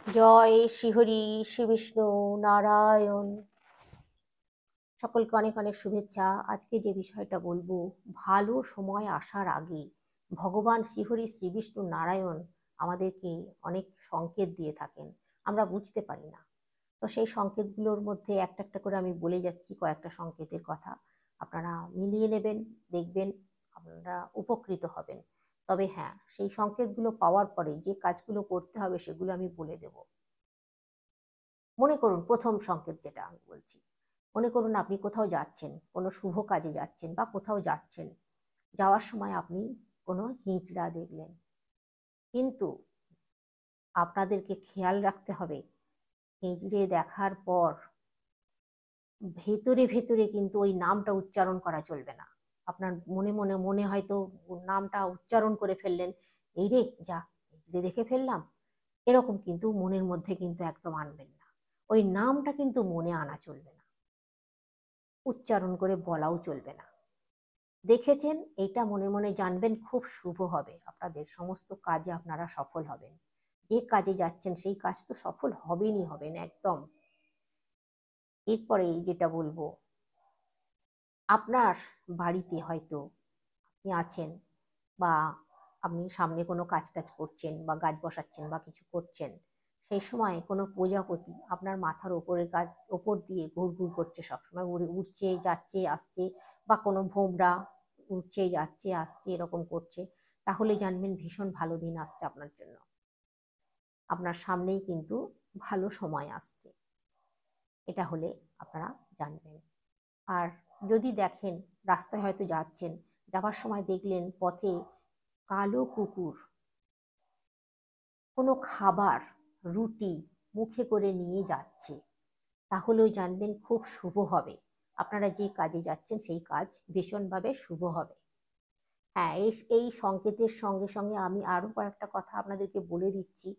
জয় শ্রীহরি শ্রী বিষ্ণু নারায়ণ। সকলকে অনেক অনেক শুভেচ্ছা। আজকে যে বিষয়টা বলবো, ভালো সময় আসার আগে ভগবান শ্রীহরি শ্রী বিষ্ণু নারায়ণ আমাদেরকে অনেক সংকেত দিয়ে থাকেন, আমরা বুঝতে পারি না। তো সেই সংকেতগুলোর মধ্যে একটা একটা করে আমি বলে যাচ্ছি কয়েকটা সংকেতের কথা। আপনারা মিলিয়ে নেবেন, দেখবেন আপনারা উপকৃত হবেন। তবে হ্যাঁ, সেই সংকেতগুলো পাওয়ার পরে যে কাজগুলো করতে হবে সেগুলো আমি বলে দেব। মনে করুন, প্রথম সংকেত যেটা আমি বলছি, মনে করুন আপনি কোথাও যাচ্ছেন, কোনো শুভ কাজে যাচ্ছেন বা কোথাও যাচ্ছেন, যাওয়ার সময় আপনি কোনো হিজড়া দেখলেন। কিন্তু আপনাদেরকে খেয়াল রাখতে হবে, হিজড়ে দেখার পর ভেতরে ভেতরে কিন্তু ওই নামটা উচ্চারণ করা চলবে না। আপনার মনে মনে মনে হয়তো নামটা উচ্চারণ করে ফেললেন, এই রে যা, হিজড়ে দেখে ফেললাম, এরকম কিন্তু মনের মধ্যে কিন্তু একদম আনবেন না। ওই নামটা কিন্তু মনে আনা চলবে না, উচ্চারণ করে বলাও চলবে না। দেখেছেন, এইটা মনে মনে জানবেন, খুব শুভ হবে, আপনাদের সমস্ত কাজে আপনারা সফল হবেন। যে কাজে যাচ্ছেন সেই কাজ তো সফল হবেনই হবেন একদম। এরপরে যেটা বলবো, আপনার বাড়িতে হয়তো আপনি আছেন, বা আপনি সামনে কোনো কাজ টাজ করছেন বা গাছ বসাচ্ছেন বা কিছু করছেন, সেই সময় কোনো প্রজাপতি আপনার মাথার ওপরের গাছ ওপর দিয়ে ঘুর ঘুর করছে, সবসময় উড়ে উঠছে যাচ্ছে আসছে, বা কোনো ভোমরা উঠছে যাচ্ছে আসছে এরকম করছে, তাহলে জানবেন ভীষণ ভালো দিন আসছে আপনার জন্য। আপনার সামনেই কিন্তু ভালো সময় আসছে, এটা হলে আপনারা জানবেন। আর যদি দেখেন রাস্তায় হয়তো যাচ্ছেন, যাবার সময় দেখলেন পথে কালো কুকুর কোনো খাবার, রুটি মুখে করে নিয়ে যাচ্ছে, তাহলেও জানবেন খুব শুভ হবে। আপনারা যে কাজে যাচ্ছেন সেই কাজ ভীষণভাবে শুভ হবে। হ্যাঁ, এই এই সংকেতের সঙ্গে সঙ্গে আমি আরো কয়েকটা কথা আপনাদেরকে বলে দিচ্ছি।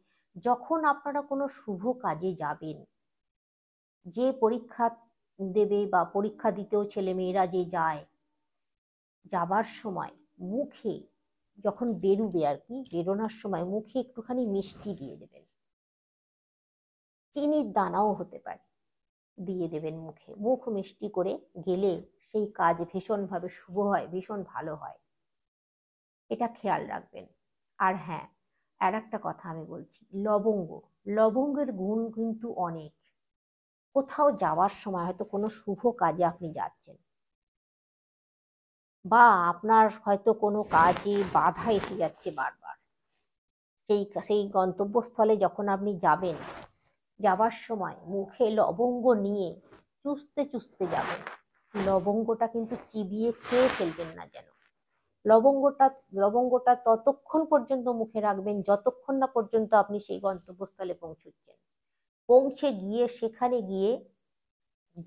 যখন আপনারা কোনো শুভ কাজে যাবেন, যে পরীক্ষা দেবে বা পরীক্ষা দিতেও ছেলে মেয়েরা যে যায়, যাবার সময় মুখে যখন বেরুবে আর কি, বেরোনোর সময় মুখে একটুখানি মিষ্টি দিয়ে দেবেন, চিনির দানাও হতে পারে, দিয়ে দেবেন মুখে। মুখ মিষ্টি করে গেলে সেই কাজ ভীষণভাবে শুভ হয়, ভীষণ ভালো হয়, এটা খেয়াল রাখবেন। আর হ্যাঁ, আর একটা কথা আমি বলছি, লবঙ্গ, লবঙ্গের গুণ কিন্তু অনেক। কোথাও যাওয়ার সময় হয়তো কোনো শুভ কাজে আপনি যাচ্ছেন, বা আপনার হয়তো কোনো কাজে বাধা এসে যাচ্ছে বারবার, সেই সেই গন্তব্যস্থলে যখন আপনি যাবেন, যাবার সময় মুখে লবঙ্গ নিয়ে চুষতে চুষতে যাবেন। লবঙ্গটা কিন্তু চিবিয়ে খেয়ে ফেলবেন না যেন। লবঙ্গটা লবঙ্গটা ততক্ষণ পর্যন্ত মুখে রাখবেন যতক্ষণ না পর্যন্ত আপনি সেই গন্তব্যস্থলে পৌঁছচ্ছেন। পৌঁছে গিয়ে সেখানে গিয়ে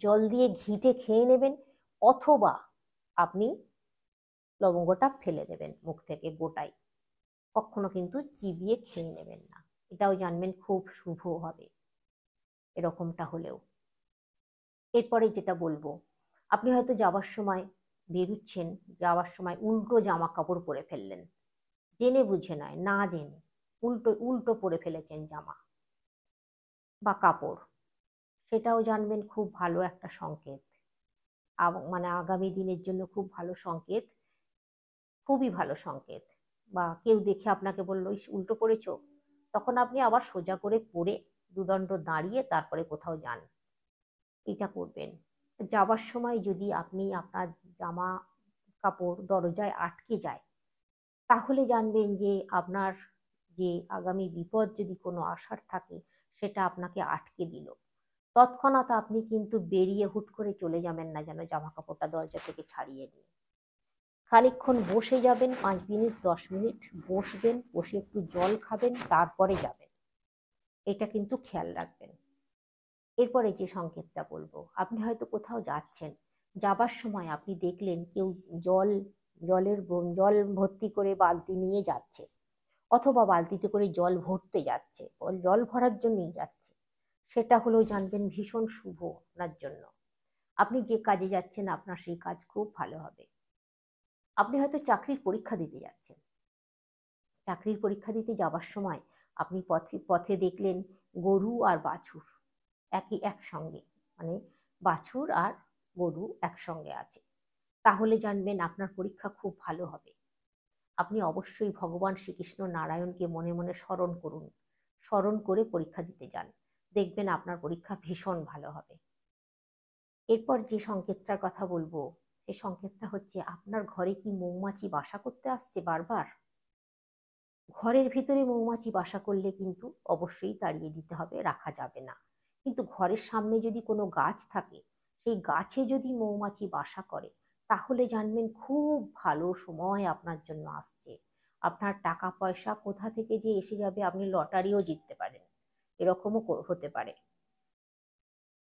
জল দিয়ে ঘিটে খেয়ে নেবেন, অথবা আপনি লবঙ্গটা ফেলে দেবেন মুখ থেকে গোটাই, কখনো কিন্তু চিবিয়ে খেয়ে নেবেন না। এটাও জানবেন খুব শুভ হবে এরকমটা হলেও। এরপরে যেটা বলবো, আপনি হয়তো যাওয়ার সময় বেরুচ্ছেন, যাওয়ার সময় উল্টো জামা কাপড় পরে ফেললেন, জেনে বুঝে নয়, না জেনে উল্টো উল্টো পরে ফেলেছেন জামা বা কাপড়, সেটাও জানবেন খুব ভালো একটা সংকেত। মানে আগামী দিনের জন্য খুব ভালো সংকেত, খুবই ভালো সংকেত। বা কেউ দেখে আপনাকে বললো, ইস উল্টো পড়েছো, তখন আপনি আবার সোজা করে পরে দুদণ্ড দাঁড়িয়ে তারপরে কোথাও যান, এটা করবেন। যাবার সময় যদি আপনি আপনার জামা কাপড় দরজায় আটকে যায়, তাহলে জানবেন যে আপনার যে আগামী বিপদ যদি কোনো আসার থাকে সেটা আপনাকে আটকে দিল। তৎক্ষণাৎ আপনি কিন্তু বেরিয়ে হুট করে চলে যাবেন না যেন জামা কাপড়টা দরজা থেকে ছাড়িয়ে নিয়ে। খানিকক্ষণ বসে যাবেন, 5 মিনিট 10 মিনিট বসবেন, বসে একটু জল খাবেন, তারপরে যাবেন। এটা কিন্তু খেয়াল রাখবেন। এরপরে যে সংকেতটা বলবো, আপনি হয়তো কোথাও যাচ্ছেন, যাবার সময় আপনি দেখলেন কেউ জল জল ভর্তি করে বালতি নিয়ে যাচ্ছে, অথবা বালতিতে করে জল ভরতে যাচ্ছে, জল ভরার জন্যই যাচ্ছে, সেটা হলেও জানবেন ভীষণ শুভ আপনার জন্য। আপনি যে কাজে যাচ্ছেন আপনার সেই কাজ খুব ভালো হবে। আপনি হয়তো চাকরির পরীক্ষা দিতে যাচ্ছেন, চাকরির পরীক্ষা দিতে যাওয়ার সময় আপনি পথে পথে দেখলেন গরু আর বাছুর একসঙ্গে, মানে বাছুর আর গরু একসঙ্গে আছে, তাহলে জানবেন আপনার পরীক্ষা খুব ভালো হবে। আপনি অবশ্যই ভগবান শ্রীকৃষ্ণ নারায়ণকে মনে মনে স্মরণ করুন, স্মরণ করে পরীক্ষা দিতে যান, দেখবেন আপনার পরীক্ষা ভীষণ ভালো হবে। এরপর যে সংকেতটার কথা বলবো, সেই সংকেতটা হচ্ছে আপনার ঘরে কি মৌমাছি বাসা করতে আসছে বারবার? ঘরের ভিতরে মৌমাছি বাসা করলে কিন্তু অবশ্যই তাড়িয়ে দিতে হবে, রাখা যাবে না। কিন্তু ঘরের সামনে যদি কোনো গাছ থাকে, সেই গাছে যদি মৌমাছি বাসা করে, তাহলে জানবেন খুব ভালো সময় আপনার জন্য আসছে। আপনার টাকা পয়সা কোথা থেকে যে এসে যাবে, আপনি লটারিও জিততে পারেন, এরকমও হতে পারে।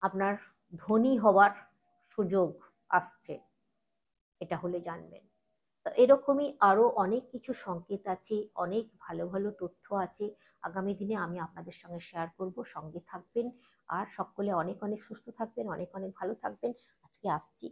আপনার ধনী হওয়ার সুযোগ আসছে, এটা হলে জানবেন। তো এরকমই আরো অনেক কিছু সংকেত আছে, অনেক ভালো ভালো তথ্য আছে, আগামী দিনে আমি আপনাদের সঙ্গে শেয়ার করব। সঙ্গে থাকবেন, আর সকলে অনেক অনেক সুস্থ থাকবেন, অনেক অনেক ভালো থাকবেন। আজকে আসছি।